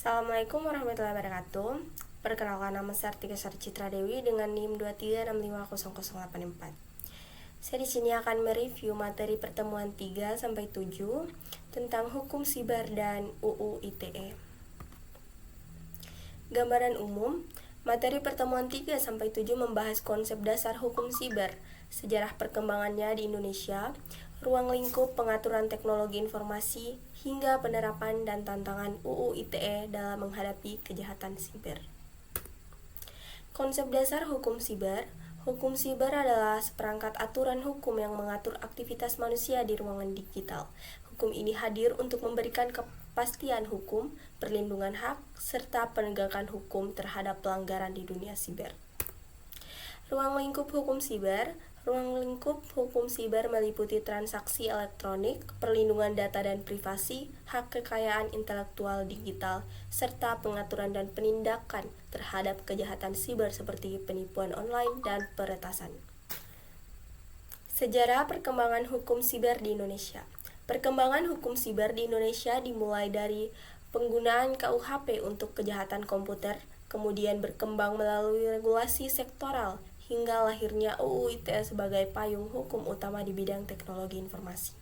Assalamualaikum warahmatullahi wabarakatuh. Perkenalkan, nama saya Artika Sari Citra Dewi dengan NIM 23650084. Saya di sini akan mereview materi pertemuan 3 sampai 7 tentang hukum siber dan UU ITE. Gambaran umum, materi pertemuan 3 sampai 7 membahas konsep dasar hukum siber, sejarah perkembangannya di Indonesia, ruang lingkup pengaturan teknologi informasi, hingga penerapan dan tantangan UU ITE dalam menghadapi kejahatan siber. Konsep dasar hukum siber. Hukum siber adalah seperangkat aturan hukum yang mengatur aktivitas manusia di ruangan digital. Hukum ini hadir untuk memberikan kepastian hukum, perlindungan hak, serta penegakan hukum terhadap pelanggaran di dunia siber. Ruang lingkup hukum siber. Ruang lingkup hukum siber meliputi transaksi elektronik, perlindungan data dan privasi, hak kekayaan intelektual digital, serta pengaturan dan penindakan terhadap kejahatan siber seperti penipuan online dan peretasan. Sejarah perkembangan hukum siber di Indonesia. Perkembangan hukum siber di Indonesia dimulai dari penggunaan KUHP untuk kejahatan komputer, kemudian berkembang melalui regulasi sektoral, hingga lahirnya UU ITE sebagai payung hukum utama di bidang teknologi informasi.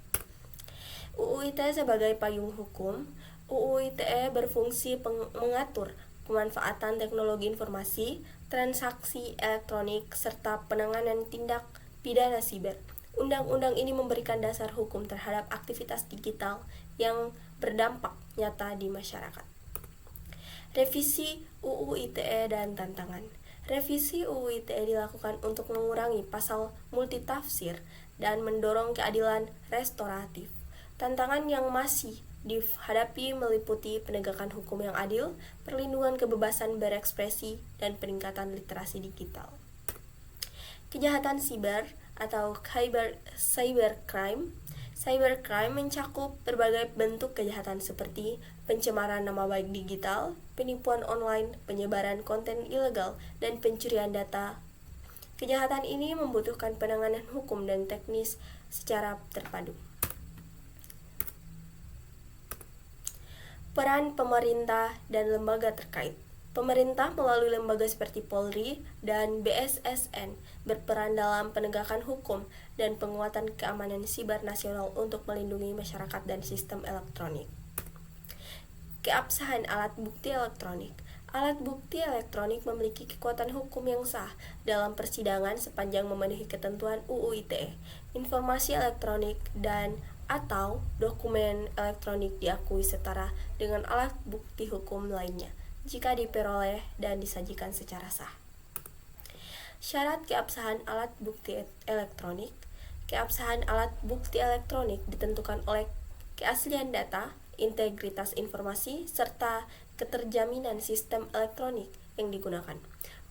UU ITE sebagai payung hukum, UU ITE berfungsi mengatur pemanfaatan teknologi informasi, transaksi elektronik, serta penanganan tindak pidana siber. Undang-undang ini memberikan dasar hukum terhadap aktivitas digital yang berdampak nyata di masyarakat. Revisi UU ITE dan tantangan. Revisi UU ITE dilakukan untuk mengurangi pasal multitafsir dan mendorong keadilan restoratif. Tantangan yang masih dihadapi meliputi penegakan hukum yang adil, perlindungan kebebasan berekspresi, dan peningkatan literasi digital. Kejahatan siber atau cybercrime. Cybercrime mencakup berbagai bentuk kejahatan seperti pencemaran nama baik digital, penipuan online, penyebaran konten ilegal, dan pencurian data. Kejahatan ini membutuhkan penanganan hukum dan teknis secara terpadu. Peran pemerintah dan lembaga terkait. Pemerintah melalui lembaga seperti Polri dan BSSN berperan dalam penegakan hukum dan penguatan keamanan siber nasional untuk melindungi masyarakat dan sistem elektronik. Keabsahan alat bukti elektronik. Alat bukti elektronik memiliki kekuatan hukum yang sah dalam persidangan sepanjang memenuhi ketentuan UU ITE. Informasi elektronik dan atau dokumen elektronik diakui setara dengan alat bukti hukum lainnya jika diperoleh dan disajikan secara sah. Syarat keabsahan alat bukti elektronik. Keabsahan alat bukti elektronik ditentukan oleh keaslian data, integritas informasi, serta keterjaminan sistem elektronik yang digunakan.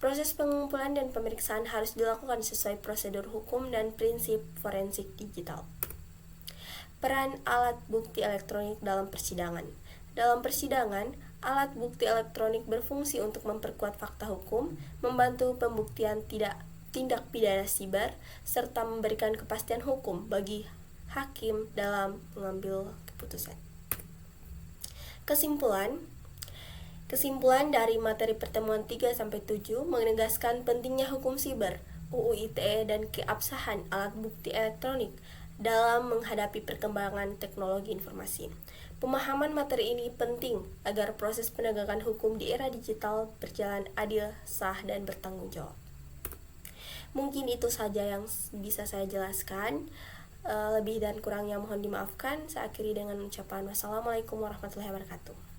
Proses pengumpulan dan pemeriksaan harus dilakukan sesuai prosedur hukum dan prinsip forensik digital. Peran alat bukti elektronik dalam persidangan. Dalam persidangan, alat bukti elektronik berfungsi untuk memperkuat fakta hukum, membantu pembuktian tindak pidana siber, serta memberikan kepastian hukum bagi hakim dalam mengambil keputusan. Kesimpulan dari materi pertemuan 3-7 menegaskan pentingnya hukum siber, UU ITE, dan keabsahan alat bukti elektronik dalam menghadapi perkembangan teknologi informasi. Pemahaman materi ini penting agar proses penegakan hukum di era digital berjalan adil, sah, dan bertanggung jawab. Mungkin itu saja yang bisa saya jelaskan. Lebih dan kurangnya mohon dimaafkan. Saya akhiri dengan ucapan wassalamualaikum warahmatullahi wabarakatuh.